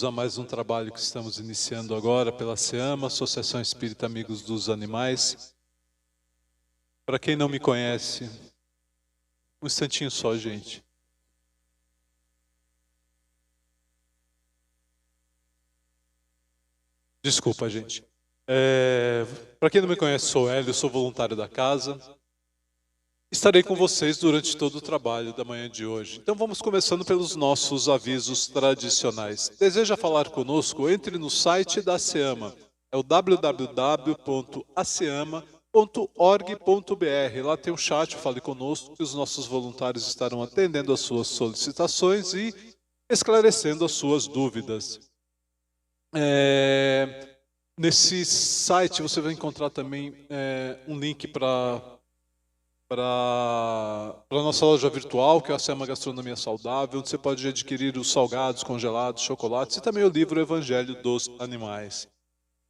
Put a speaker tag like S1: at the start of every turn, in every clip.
S1: a mais um trabalho que estamos iniciando agora pela SEAMA, Associação Espírita Amigos dos Animais. Para quem não me conhece, um instantinho só, gente. Desculpa, gente. Para quem não me conhece, sou Hélio, sou voluntário da casa. Estarei com vocês durante todo o trabalho da manhã de hoje. Então vamos começando pelos nossos avisos tradicionais. Deseja falar conosco? Entre no site da SEAMA. É o www.aceama.org.br. Lá tem um chat, fale conosco, que os nossos voluntários estarão atendendo as suas solicitações e esclarecendo as suas dúvidas. Nesse site você vai encontrar também um link para a nossa loja virtual, que é a SEAMA Gastronomia Saudável, onde você pode adquirir os salgados, congelados, chocolates e também o livro Evangelho dos Animais.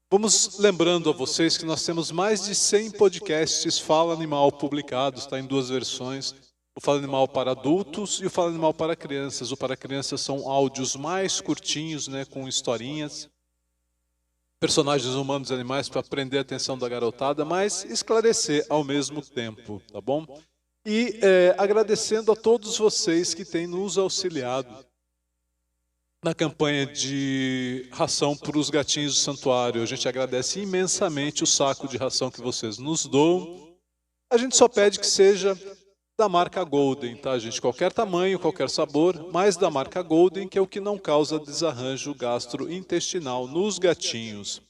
S1: Vamos lembrando a vocês que nós temos mais de 100 podcasts Fala Animal publicados, está em duas versões. O Fala Animal para adultos e o Fala Animal para crianças. O para crianças são áudios mais curtinhos, né, com historinhas, personagens humanos e animais para prender a atenção da garotada, mas esclarecer ao mesmo tempo, tá bom? E agradecendo a todos vocês que têm nos auxiliado na campanha de ração para os gatinhos do santuário. A gente agradece imensamente o saco de ração que vocês nos doam. A gente só pede que seja da marca Golden, tá, gente? Qualquer tamanho, qualquer sabor, mas da marca Golden, que é o que não causa desarranjo gastrointestinal nos gatinhos.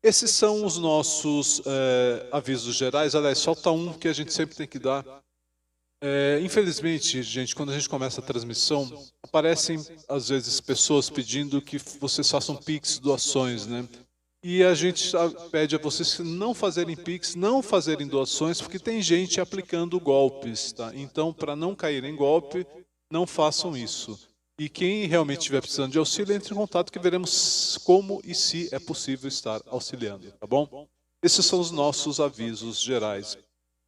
S1: Esses são os nossos avisos gerais. Aliás, falta um que a gente sempre tem que dar. Infelizmente, gente, quando a gente começa a transmissão, aparecem às vezes pessoas pedindo que vocês façam Pix, doações, né? E a gente pede a vocês não fazerem Pix, não fazerem doações, porque tem gente aplicando golpes, tá? Então, para não cair em golpe, não façam isso. E quem realmente estiver precisando de auxílio, entre em contato que veremos como e se é possível estar auxiliando, tá bom? Esses são os nossos avisos gerais.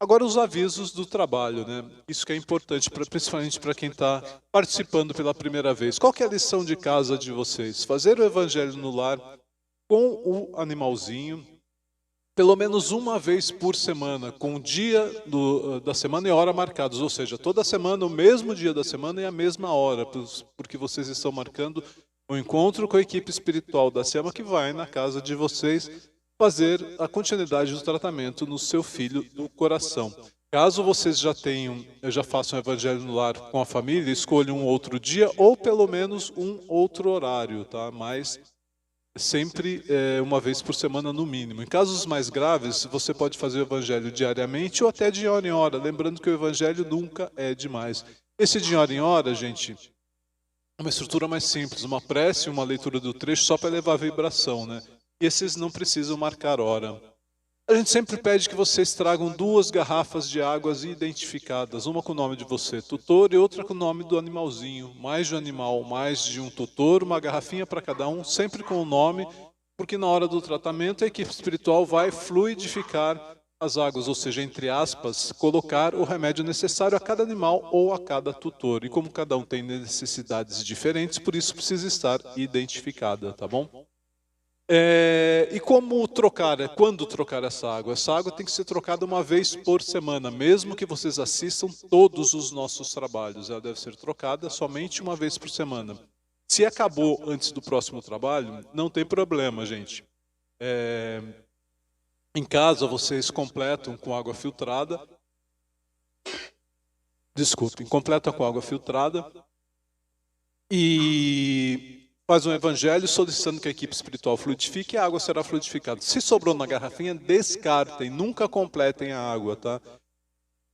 S1: Agora os avisos do trabalho, né? Isso que é importante, principalmente para quem está participando pela primeira vez. Qual que é a lição de casa de vocês? Fazer o Evangelho no lar com o animalzinho, pelo menos uma vez por semana, com o dia da semana e hora marcados, ou seja, toda semana, o mesmo dia da semana e a mesma hora, porque vocês estão marcando o encontro com a equipe espiritual da SEAMA que vai na casa de vocês fazer a continuidade do tratamento no seu filho do coração. Caso vocês já façam o Evangelho no lar com a família, escolham um outro dia ou pelo menos um outro horário, tá? Mas sempre uma vez por semana no mínimo. Em casos mais graves, você pode fazer o Evangelho diariamente ou até de hora em hora, lembrando que o Evangelho nunca é demais. Esse de hora em hora, gente, é uma estrutura mais simples, uma prece, uma leitura do trecho só para elevar a vibração, né? E esses não precisam marcar hora. A gente sempre pede que vocês tragam 2 garrafas de águas identificadas, uma com o nome de você, tutor, e outra com o nome do animalzinho. Mais de um animal, mais de um tutor, uma garrafinha para cada um, sempre com o nome, porque na hora do tratamento a equipe espiritual vai fluidificar as águas, ou seja, entre aspas, colocar o remédio necessário a cada animal ou a cada tutor. E como cada um tem necessidades diferentes, por isso precisa estar identificada, tá bom? E como trocar, quando trocar essa água? Essa água tem que ser trocada uma vez por semana, mesmo que vocês assistam todos os nossos trabalhos. Ela deve ser trocada somente uma vez por semana. Se acabou antes do próximo trabalho, não tem problema, gente. Em casa, vocês completam com água filtrada. Desculpem, completam com água filtrada. E faz um evangelho solicitando que a equipe espiritual fluidifique e a água será fluidificada. Se sobrou na garrafinha, descartem, nunca completem a água, tá?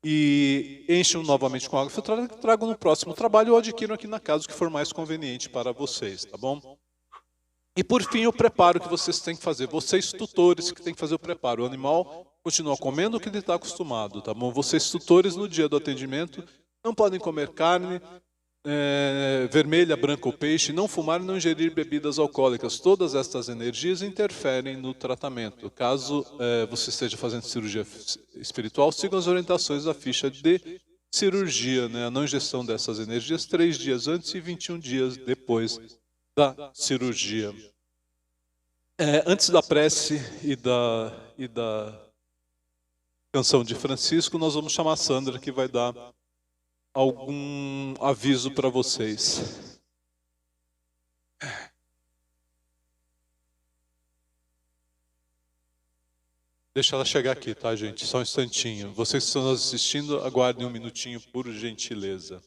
S1: E enchem novamente com água filtrada e tragam no próximo trabalho ou adquiram aqui na casa o que for mais conveniente para vocês, tá bom? E por fim, o preparo que vocês têm que fazer. Vocês tutores que têm que fazer o preparo. O animal continua comendo o que ele está acostumado, tá bom? Vocês tutores no dia do atendimento não podem comer carne, vermelha, branca ou peixe, não fumar e não ingerir bebidas alcoólicas. Todas estas energias interferem no tratamento. Caso você esteja fazendo cirurgia espiritual, sigam as orientações da ficha de cirurgia, né? A não ingestão dessas energias 3 dias antes e 21 dias depois da cirurgia. Antes da prece e da canção de Francisco, nós vamos chamar a Sandra, que vai dar algum aviso para vocês. Deixa ela chegar aqui, tá, gente? Só um instantinho. Vocês que estão nos assistindo, aguardem um minutinho, por gentileza.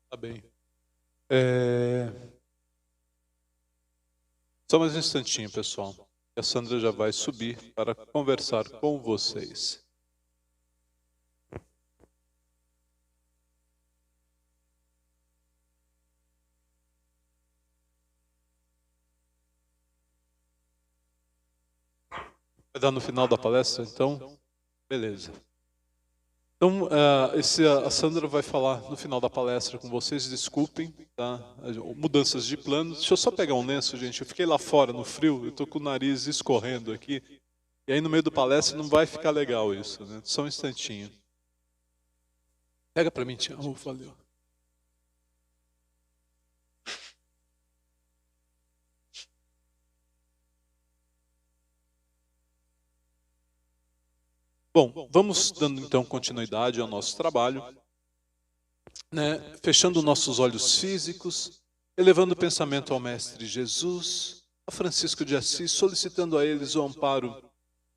S1: Tá bem. Só mais um instantinho, pessoal. A Sandra já vai subir para conversar com vocês. Vai dar no final da palestra, então? Beleza. Então, a Sandra vai falar no final da palestra com vocês, desculpem, tá? Mudanças de plano. Deixa eu só pegar um lenço, gente. Eu fiquei lá fora no frio, eu estou com o nariz escorrendo aqui. E aí no meio do palestra não vai ficar legal isso, né? Só um instantinho. Pega para mim, Tiago. Valeu. Bom, vamos dando então continuidade ao nosso trabalho, né? Fechando nossos olhos físicos, elevando o pensamento ao Mestre Jesus, a Francisco de Assis, solicitando a eles o amparo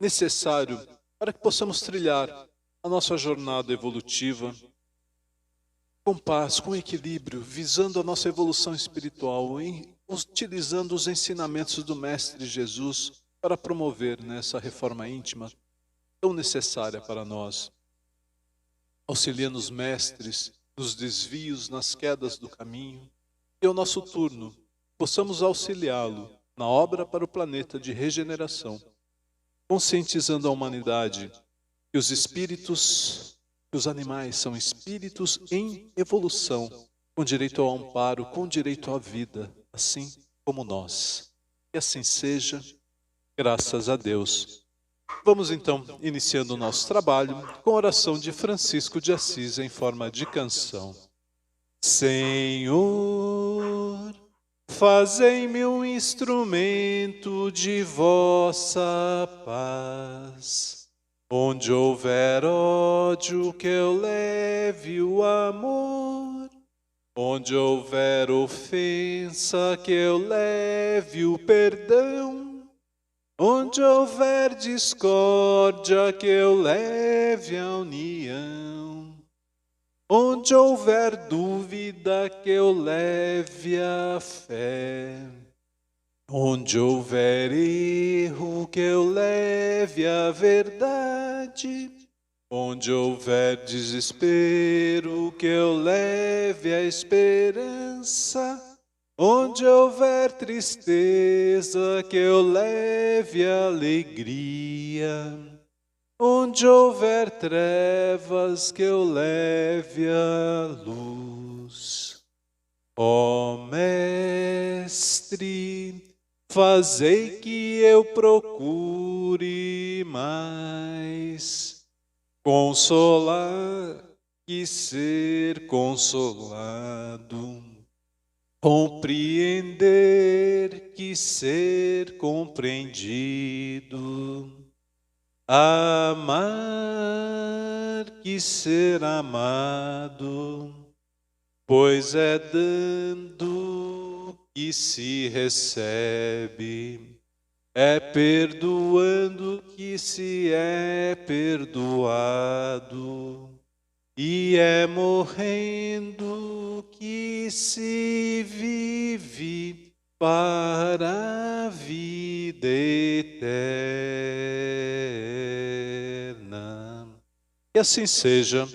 S1: necessário para que possamos trilhar a nossa jornada evolutiva com paz, com equilíbrio, visando a nossa evolução espiritual, utilizando os ensinamentos do Mestre Jesus para promover essa reforma íntima tão necessária para nós, auxiliando os mestres nos desvios, nas quedas do caminho, e ao nosso turno possamos auxiliá-lo na obra para o planeta de regeneração, conscientizando a humanidade que os espíritos, que os animais são espíritos em evolução, com direito ao amparo, com direito à vida, assim como nós. Que assim seja, graças a Deus. Vamos então iniciando o nosso trabalho com a oração de Francisco de Assis em forma de canção. Senhor, fazei-me um instrumento de vossa paz. Onde houver ódio, que eu leve o amor. Onde houver ofensa, que eu leve o perdão. Onde houver discórdia, que eu leve a união. Onde houver dúvida, que eu leve a fé. Onde houver erro, que eu leve a verdade. Onde houver desespero, que eu leve a esperança. Onde houver tristeza, que eu leve a alegria. Onde houver trevas, que eu leve a luz. Ó Mestre, fazei que eu procure mais consolar que ser consolado. Compreender que ser compreendido, amar que ser amado, pois é dando que se recebe, é perdoando que se é perdoado. E é morrendo que se vive para a vida eterna. E assim seja,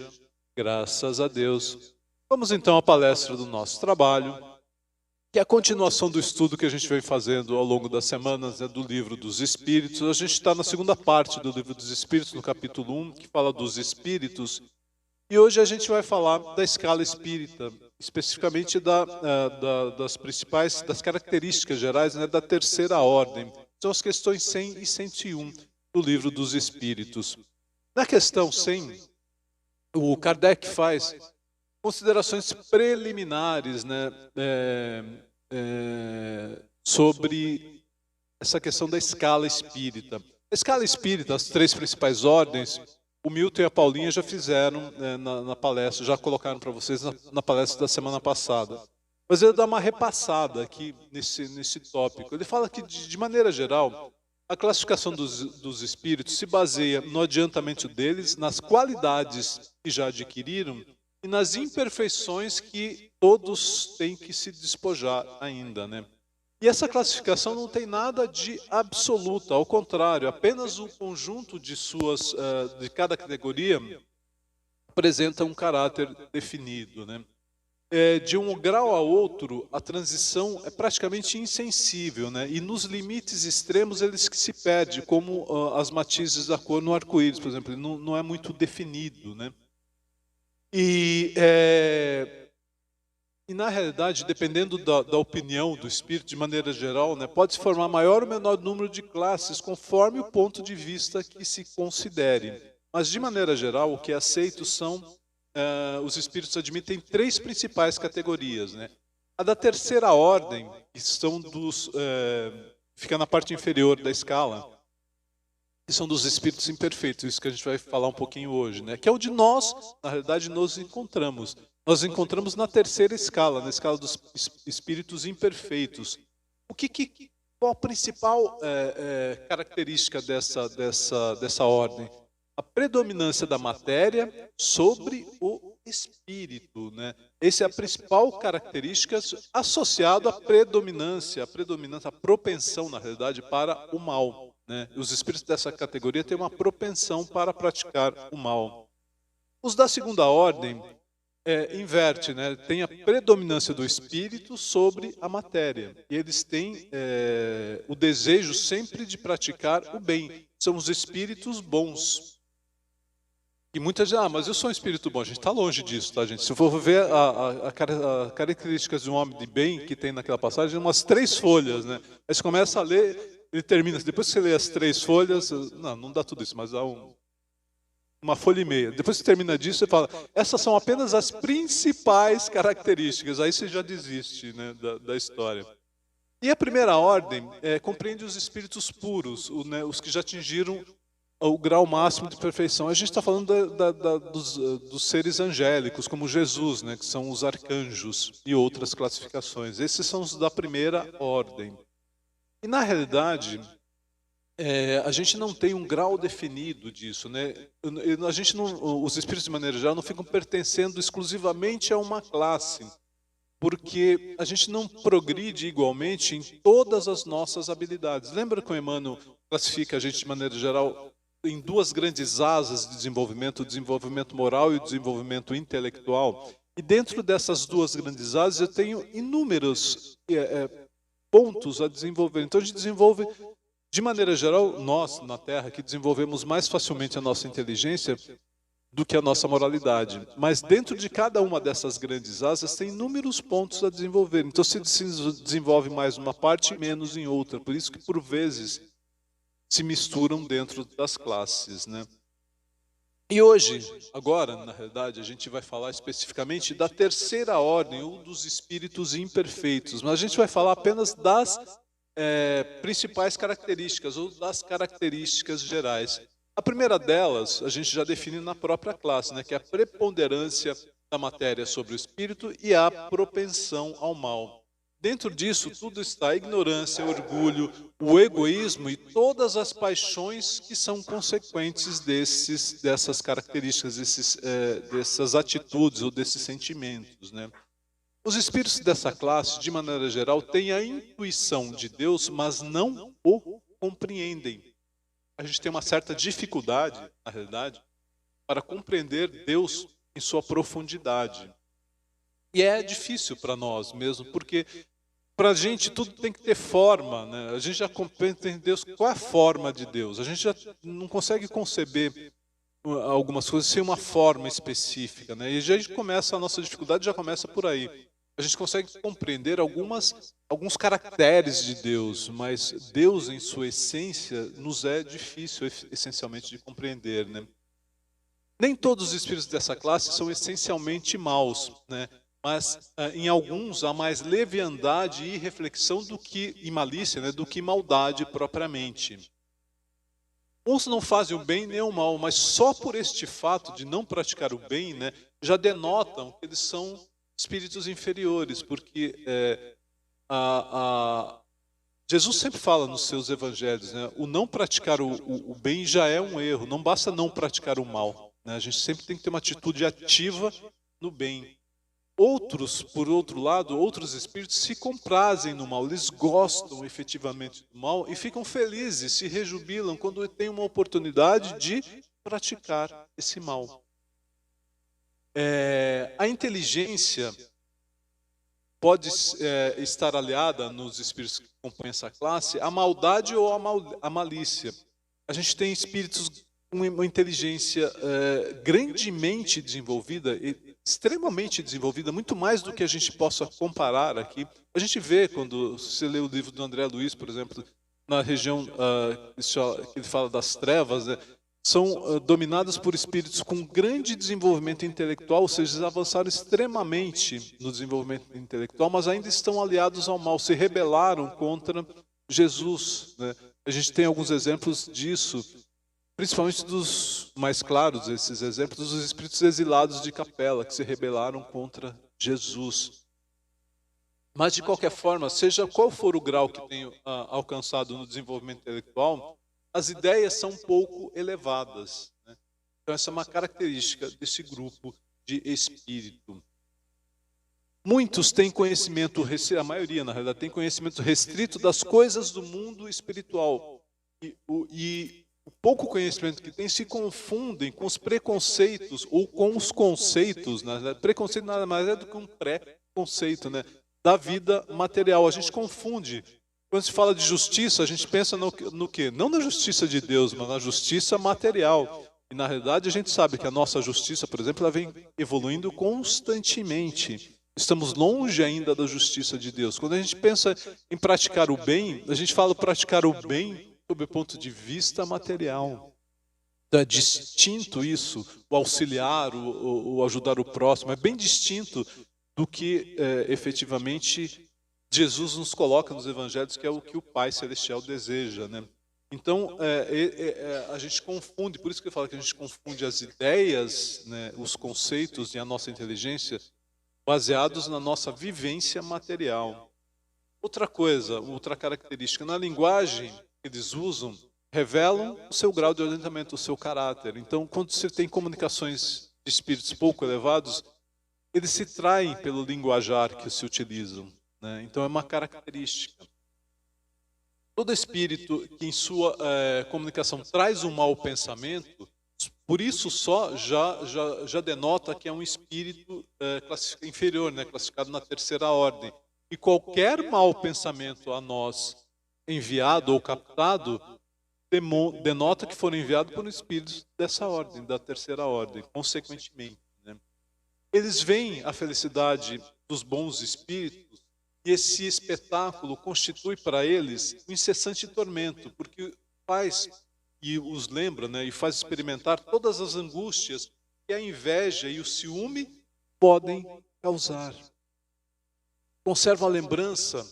S1: graças a Deus. Vamos então à palestra do nosso trabalho. que é a continuação do estudo que a gente vem fazendo ao longo das semanas, do livro dos Espíritos. A gente está na segunda parte do livro dos Espíritos, no capítulo 1, que fala dos Espíritos. E hoje a gente vai falar da escala espírita, especificamente das principais, das características gerais, da terceira ordem. São as questões 100 e 101 do livro dos Espíritos. Na questão 100, o Kardec faz considerações preliminares, sobre essa questão da escala espírita. A escala espírita, as três principais ordens, o Milton e a Paulinha já fizeram na palestra, já colocaram para vocês na palestra da semana passada. Mas ele dá uma repassada aqui nesse tópico. Ele fala que, de maneira geral, a classificação dos espíritos se baseia no adiantamento deles, nas qualidades que já adquiriram e nas imperfeições que todos têm que se despojar ainda, E essa classificação não tem nada de absoluta, ao contrário, apenas o conjunto de cada categoria apresenta um caráter definido, De um grau a outro, a transição é praticamente insensível, E nos limites extremos eles que se perde, como as matizes da cor no arco-íris, por exemplo, ele não é muito definido, E na realidade, dependendo da opinião do espírito, de maneira geral, pode-se formar maior ou menor número de classes, conforme o ponto de vista que se considere. Mas, de maneira geral, o que é aceito são, os espíritos admitem três principais categorias. A da terceira ordem, que são fica na parte inferior da escala, que são dos espíritos imperfeitos, isso que a gente vai falar um pouquinho hoje, que é onde nós, na realidade, nos encontramos. Nós encontramos na terceira escala, na escala dos espíritos imperfeitos. Qual a principal característica dessa ordem? A predominância da matéria sobre o espírito, Essa é a principal característica associada à predominância, a propensão, na realidade, para o mal. Os espíritos dessa categoria têm uma propensão para praticar o mal. Os da segunda ordem inverte, tem a predominância do espírito sobre a matéria. E eles têm o desejo sempre de praticar o bem. São os espíritos bons. E muitas dizem, mas eu sou um espírito bom. A gente está longe disso, tá, gente? Se for ver as características de um homem de bem que tem naquela passagem, umas 3 folhas, Aí você começa a ler, ele termina. Depois que você lê as 3 folhas, não dá tudo isso, mas dá uma folha e meia. Depois que você termina disso, você fala, essas são apenas as principais características. Aí você já desiste, da história. E a primeira ordem compreende os espíritos puros, os que já atingiram o grau máximo de perfeição. A gente está falando dos seres angélicos, como Jesus, que são os arcanjos e outras classificações. Esses são os da primeira ordem. E na realidade, a gente não tem um grau definido disso, A gente os espíritos de maneira geral não ficam pertencendo exclusivamente a uma classe, porque a gente não progride igualmente em todas as nossas habilidades. Lembra que o Emmanuel classifica a gente de maneira geral em 2 grandes asas de desenvolvimento, o desenvolvimento moral e o desenvolvimento intelectual? E dentro dessas 2 grandes asas eu tenho inúmeros pontos a desenvolver. Então a gente desenvolve, de maneira geral, nós na Terra que desenvolvemos mais facilmente a nossa inteligência do que a nossa moralidade. Mas dentro de cada uma dessas grandes asas tem inúmeros pontos a desenvolver. Então se desenvolve mais uma parte e menos em outra. Por isso que por vezes se misturam dentro das classes, E hoje, agora, na realidade, a gente vai falar especificamente da terceira ordem, ou dos espíritos imperfeitos. Mas a gente vai falar apenas das principais características, ou das características gerais. A primeira delas, a gente já define na própria classe, que é a preponderância da matéria sobre o espírito e a propensão ao mal. Dentro disso, tudo está a ignorância, o orgulho, o egoísmo e todas as paixões que são consequentes dessas características, dessas atitudes ou desses sentimentos, Os espíritos dessa classe, de maneira geral, têm a intuição de Deus, mas não o compreendem. A gente tem uma certa dificuldade, na realidade, para compreender Deus em sua profundidade. E é difícil para nós mesmo, porque para a gente tudo tem que ter forma, né? A gente já compreende Deus, qual é a forma de Deus? A gente já não consegue conceber algumas coisas sem uma forma específica, né? E já a gente começa, a nossa dificuldade já começa por aí. A gente consegue compreender alguns caracteres de Deus, mas Deus em sua essência nos é difícil essencialmente de compreender, né? Nem todos os espíritos dessa classe são essencialmente maus, né? Mas em alguns há mais leviandade e reflexão e malícia, né? Do que maldade propriamente. Uns não fazem o bem nem o mal, mas só por este fato de não praticar o bem, né, já denotam que eles são espíritos inferiores, porque Jesus sempre fala nos seus evangelhos, né, o não praticar o bem já é um erro, não basta não praticar o mal, né, a gente sempre tem que ter uma atitude ativa no bem. Outros, por outro lado, outros espíritos se comprazem no mal, eles gostam efetivamente do mal e ficam felizes, se rejubilam quando têm uma oportunidade de praticar esse mal. A inteligência pode estar aliada nos espíritos que compõem essa classe à maldade ou à malícia. A gente tem espíritos com uma inteligência grandemente desenvolvida, extremamente desenvolvida, muito mais do que a gente possa comparar aqui. A gente vê, quando você lê o livro do André Luiz, por exemplo, na região que ele fala das trevas, né, são dominadas por espíritos com grande desenvolvimento intelectual, ou seja, eles avançaram extremamente no desenvolvimento intelectual, mas ainda estão aliados ao mal, se rebelaram contra Jesus, né? A gente tem alguns exemplos disso, principalmente dos mais claros, esses exemplos dos espíritos exilados de Capela, que se rebelaram contra Jesus. Mas, de qualquer forma, seja qual for o grau que tenham alcançado no desenvolvimento intelectual, as ideias são um pouco elevadas, né? Então, essa é uma característica desse grupo de espírito. Muitos têm conhecimento, a maioria, na realidade, tem conhecimento restrito das coisas do mundo espiritual. E o pouco conhecimento que tem se confundem com os preconceitos ou com os conceitos, né? Preconceito nada mais é do que um pré-conceito, né, da vida material. A gente confunde. Quando se fala de justiça, a gente pensa no quê? Não na justiça de Deus, mas na justiça material. E na realidade a gente sabe que a nossa justiça, por exemplo, ela vem evoluindo constantemente. Estamos longe ainda da justiça de Deus. Quando a gente pensa em praticar o bem, a gente fala praticar o bem sob o ponto de vista material. Então é distinto isso, o auxiliar, o ajudar o próximo, é bem distinto do que efetivamente Jesus nos coloca nos evangelhos, que é o que o Pai Celestial deseja, né? Então a gente confunde, por isso que eu falo que a gente confunde as ideias, né, os conceitos e a nossa inteligência baseados na nossa vivência material. Outra coisa, outra característica, na linguagem que eles usam, revelam o seu grau de orientamento, o seu caráter. Então, quando você tem comunicações de espíritos pouco elevados, eles se traem pelo linguajar que se utilizam, né? Então, é uma característica. Todo espírito que em sua comunicação traz um mau pensamento, por isso só já denota que é um espírito inferior, né, classificado na terceira ordem. E qualquer mau pensamento a nós enviado ou captado denota que foram enviados por um espírito dessa ordem, da terceira ordem, consequentemente, né? Eles veem a felicidade dos bons espíritos e esse espetáculo constitui para eles um incessante tormento, porque faz e os lembra, né, e faz experimentar todas as angústias que a inveja e o ciúme podem causar. Conservam a lembrança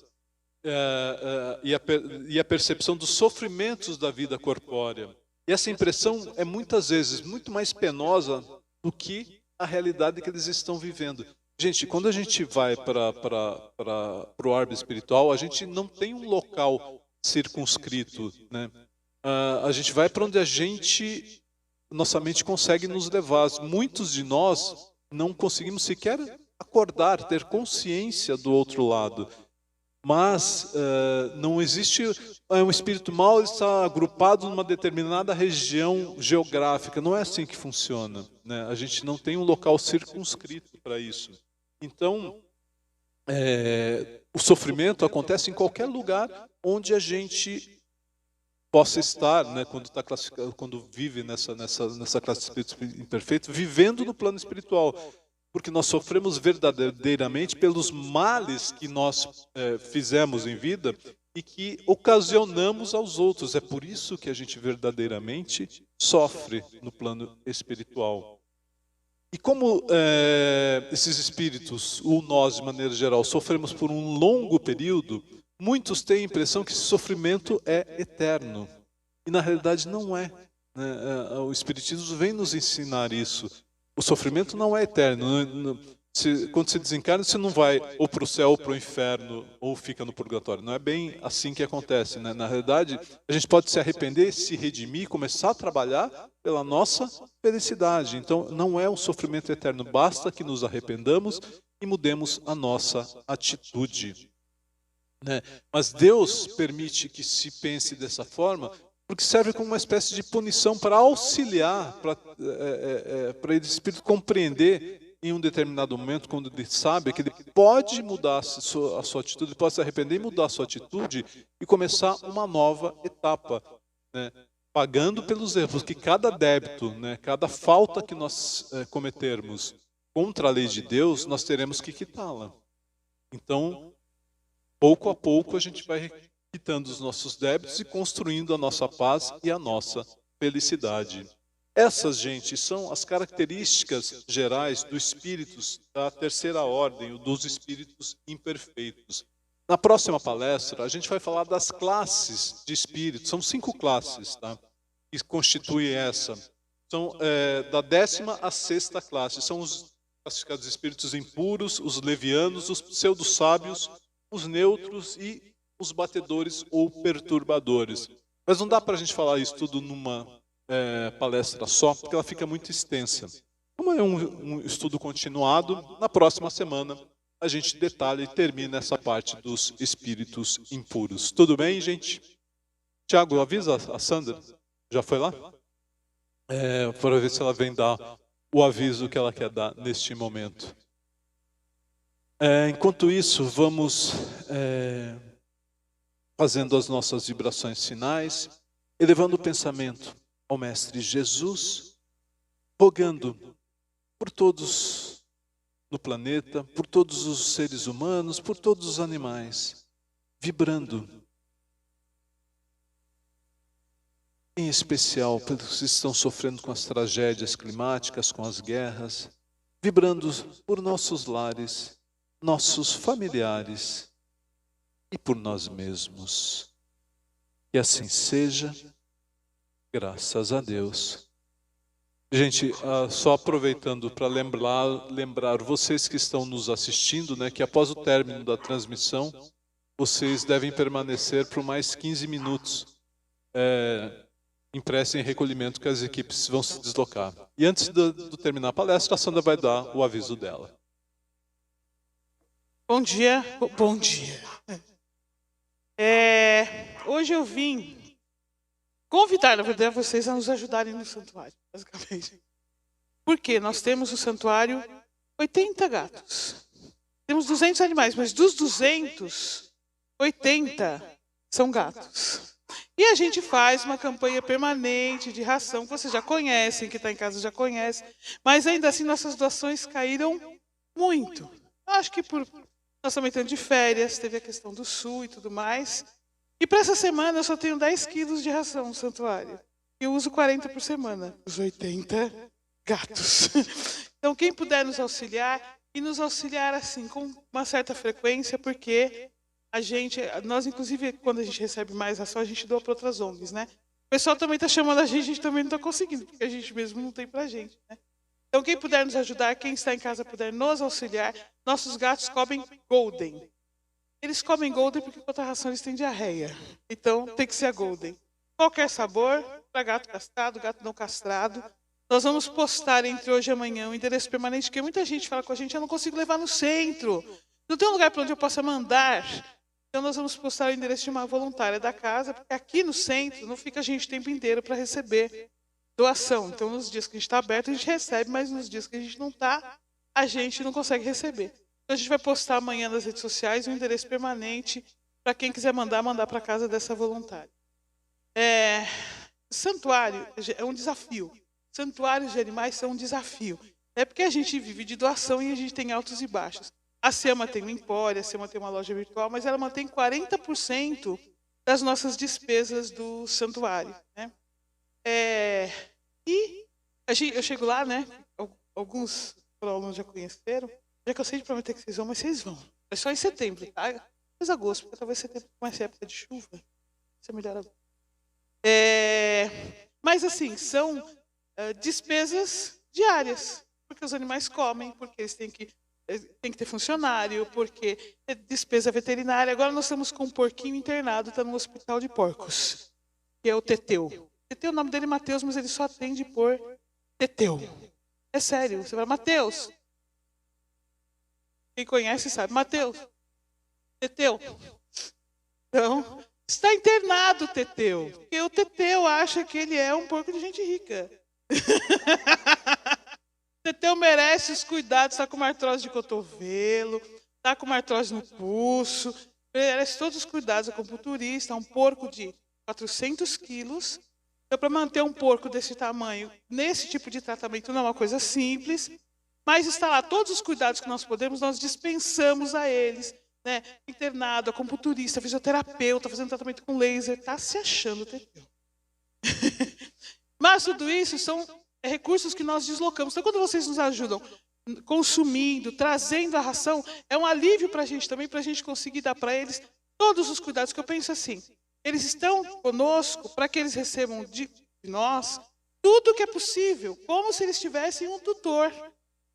S1: e a percepção dos sofrimentos da vida corpórea. E essa impressão é muitas vezes muito mais penosa do que a realidade que eles estão vivendo. Gente, quando a gente vai para o orbe espiritual, a gente não tem um local circunscrito, né? A gente vai para onde nossa mente consegue nos levar. Muitos de nós não conseguimos sequer acordar, ter consciência do outro lado. Mas não existe um espírito mau, ele está agrupado numa determinada região geográfica. Não é assim que funciona, né? A gente não tem um local circunscrito para isso. Então, o sofrimento acontece em qualquer lugar onde a gente possa estar, né, quando está classificado, quando vive nessa classe de espíritos imperfeitos, vivendo no plano espiritual, porque nós sofremos verdadeiramente pelos males que nós fizemos em vida e que ocasionamos aos outros. É por isso que a gente verdadeiramente sofre no plano espiritual. E como esses espíritos, ou nós de maneira geral, sofremos por um longo período, muitos têm a impressão que esse sofrimento é eterno. E na realidade não é. O Espiritismo vem nos ensinar isso. O sofrimento não é eterno. Quando você desencarna, você não vai ou para o céu ou para o inferno, ou fica no purgatório. Não é bem assim que acontece. Né? Na realidade, a gente pode se arrepender, se redimir, começar a trabalhar pela nossa felicidade. Então, não é um sofrimento eterno. Basta que nos arrependamos e mudemos a nossa atitude. Né? Mas Deus permite que se pense dessa forma, porque serve como uma espécie de punição para auxiliar, para esse espírito compreender em um determinado momento, quando ele sabe que ele pode mudar a sua atitude, ele pode se arrepender e mudar a sua atitude e começar uma nova etapa, né? Pagando pelos erros, porque cada débito, né, cada falta que nós cometermos contra a lei de Deus, nós teremos que quitá-la. Então, pouco a pouco a gente vai quitando os nossos débitos e construindo a nossa paz e a nossa felicidade. Essas, gente, são as características gerais dos espíritos da terceira ordem, dos espíritos imperfeitos. Na próxima palestra, a gente vai falar das classes de espíritos. São 5 classes, tá? Que constituem essa. São da 10ª à 6ª classe. São os classificados espíritos impuros, os levianos, os pseudo-sábios, os neutros e os batedores ou perturbadores. Mas não dá para a gente falar isso tudo numa palestra só, porque ela fica muito extensa. Como é um estudo continuado, na próxima semana a gente detalha e termina essa parte dos espíritos impuros. Tudo bem, gente? Tiago, avisa a Sandra. Já foi lá? Para ver se ela vem dar o aviso que ela quer dar neste momento. Enquanto isso, vamos fazendo as nossas vibrações finais, elevando o pensamento ao Mestre Jesus, rogando por todos no planeta, por todos os seres humanos, por todos os animais, vibrando, em especial pelos que estão sofrendo com as tragédias climáticas, com as guerras, vibrando por nossos lares, nossos familiares e por nós mesmos. Que assim seja, graças a Deus. Gente, só aproveitando para lembrar vocês que estão nos assistindo, né, que após o término da transmissão, vocês devem permanecer por mais 15 minutos em prece e em recolhimento, que as equipes vão se deslocar. E antes de terminar a palestra, a Sandra vai dar o aviso dela.
S2: Bom dia. Bom dia. Hoje eu vim convidar, na verdade, vocês a nos ajudarem no santuário, basicamente. Porque nós temos no santuário 80 gatos. Temos 200 animais, mas dos 200, 80 são gatos. E a gente faz uma campanha permanente de ração, que vocês já conhecem, que está em casa já conhece, mas ainda assim nossas doações caíram muito. Acho que por nós também estamos de férias, teve a questão do sul e tudo mais. E para essa semana eu só tenho 10 quilos de ração no santuário. Eu uso 40 por semana, os 80 gatos. Então quem puder nos auxiliar, e nos auxiliar assim, com uma certa frequência, porque nós inclusive, quando a gente recebe mais ração, a gente doa para outras ONGs, né? O pessoal também está chamando a gente também não está conseguindo, porque a gente mesmo não tem para a gente, né? Então quem puder nos ajudar, quem está em casa puder nos auxiliar, nossos gatos comem Golden. Eles comem Golden porque com outra ração eles têm diarreia. Então tem que ser a Golden. Qualquer sabor, para gato castrado, gato não castrado. Nós vamos postar entre hoje e amanhã um endereço permanente, porque muita gente fala com a gente, eu não consigo levar no centro. Não tem um lugar para onde eu possa mandar. Então nós vamos postar o endereço de uma voluntária da casa, porque aqui no centro não fica a gente o tempo inteiro para receber doação. Então nos dias que a gente está aberto, a gente recebe, mas nos dias que a gente não está, a gente não consegue receber. Então Então a gente vai postar amanhã nas redes sociais um endereço permanente para quem quiser mandar para casa dessa voluntária. Santuário é um desafio. Santuários de animais são um desafio. É porque a gente vive de doação e a gente tem altos e baixos. A SEMA tem um empório, a SEMA tem uma loja virtual, mas ela mantém 40% das nossas despesas do santuário, né? E eu chego lá, né? Alguns alunos já conheceram. Já cansei de prometer que vocês vão, mas vocês vão. É só em setembro, tá? Depois agosto, porque talvez setembro comece a época de chuva. Isso é melhor agora. Mas assim, são despesas diárias, porque os animais comem, porque eles têm que ter funcionário, porque é despesa veterinária. Agora nós estamos com um porquinho internado, está no hospital de porcos, que é o Teteu. Teteu, o nome dele é Mateus, mas ele só atende por Teteu. É sério, você fala, Mateus. Quem conhece sabe, Mateus. Teteu. Então, está internado o Teteu, porque o Teteu acha que ele é um porco de gente rica. O Teteu merece os cuidados, está com uma artrose de cotovelo, está com uma artrose no pulso, merece todos os cuidados, acupunturista, um porco de 400 quilos. Então, para manter um porco desse tamanho, nesse tipo de tratamento, não é uma coisa simples, mas está lá, todos os cuidados que nós podemos, nós dispensamos a eles, né? Internado, acupunturista, fisioterapeuta, fazendo tratamento com laser, está se achando Teteu. Mas tudo isso são recursos que nós deslocamos. Então, quando vocês nos ajudam consumindo, trazendo a ração, é um alívio para a gente também, para a gente conseguir dar para eles todos os cuidados, que eu penso assim, eles estão conosco para que eles recebam de nós tudo que é possível, como se eles tivessem um tutor.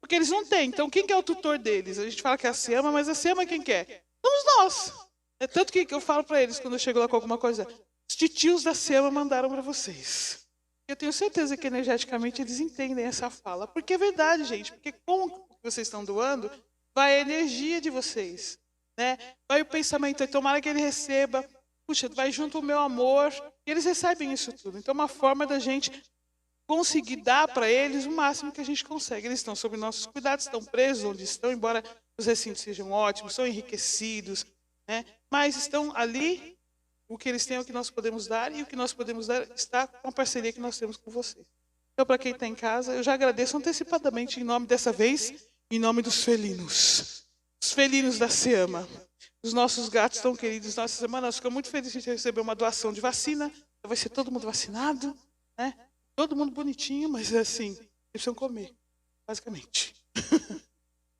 S2: Porque eles não têm. Então, quem que é o tutor deles? A gente fala que é a SEMA, mas a SEMA quem que é? Somos nós. É tanto que eu falo para eles, quando eu chego lá com alguma coisa, os titios da SEMA mandaram para vocês. Eu tenho certeza que energeticamente eles entendem essa fala. Porque é verdade, gente. Porque com o que vocês estão doando, vai a energia de vocês, né? Vai o pensamento. Tomara que ele receba. Puxa, vai junto o meu amor. E eles recebem isso tudo. Então, é uma forma da gente conseguir dar para eles o máximo que a gente consegue. Eles estão sob nossos cuidados, estão presos onde estão, embora os recintos sejam ótimos, são enriquecidos, né? Mas estão ali, o que eles têm é o que nós podemos dar, e o que nós podemos dar está com a parceria que nós temos com vocês. Então, para quem está em casa, eu já agradeço antecipadamente, em nome dessa vez, em nome dos felinos. Os felinos da SEAMA. Os nossos gatos tão queridos. Nossa semana, nós ficamos muito felizes de receber uma doação de vacina. Vai ser todo mundo vacinado, né? Todo mundo bonitinho, mas assim, eles precisam comer, basicamente.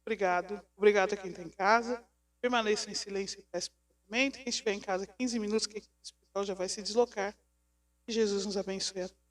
S2: Obrigado. Obrigado a quem está em casa. Permaneça em silêncio e peça tratamento. Quem estiver em casa 15 minutos, que esse pessoal já vai se deslocar. Que Jesus nos abençoe a todos.